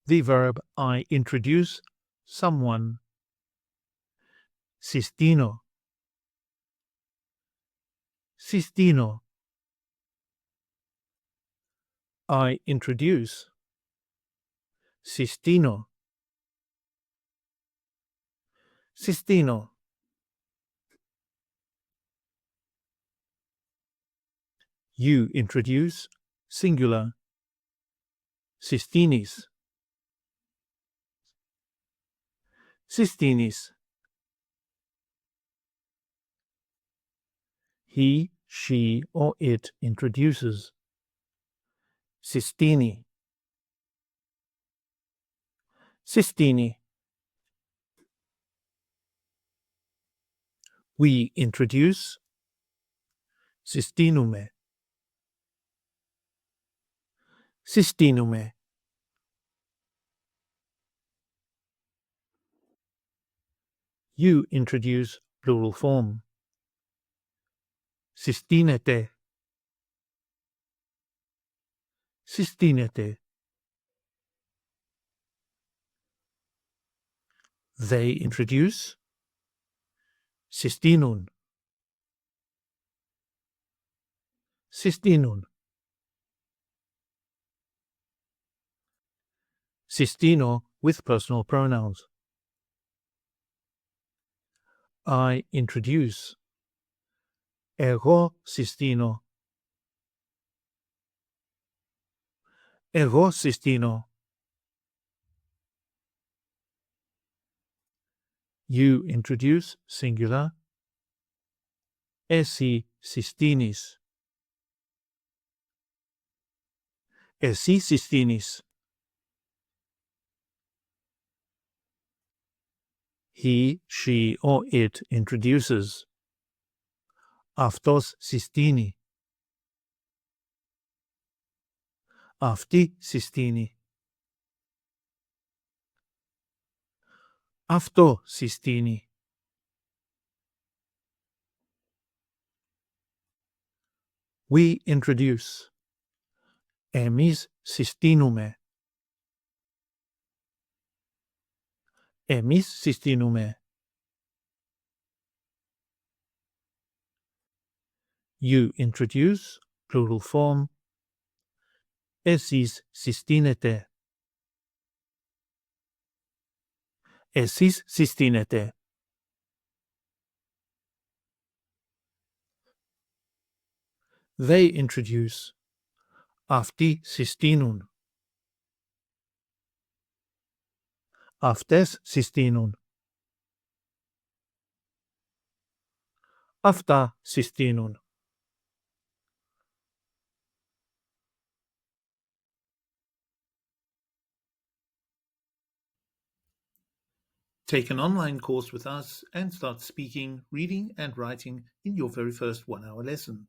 the verb I introduce someone. Συστήνω. Συστήνω. I introduce. Συστήνω. Συστήνω. You introduce singular. Συστήνεις. Συστήνεις. He, she, or it introduces. Συστήνει. Συστήνει. We introduce. Συστήνουμε. Συστήνουμε. You introduce plural form. Συστήνεται. Συστήνεται. They introduce. Συστήνουν. Συστήνουν. Συστήνω with personal pronouns. I introduce. Εγώ συστήνω. Εγώ συστήνω. You introduce singular. Εσύ συστήνεις. Εσύ συστήνεις. He, she, or it introduces. Αυτός συστήνει. Αυτή συστήνει. Αυτό συστήνει. We introduce. Εμείς συστήνουμε. Εμείς συστήνουμε. You introduce, plural form. Εσείς συστήνετε. Εσείς συστήνετε. They introduce. Αυτοί συστήνουν. Αυτές συστήνουν. Αυτά συστήνουν. Take an online course with us and start speaking, reading and writing in your very first 1-hour lesson.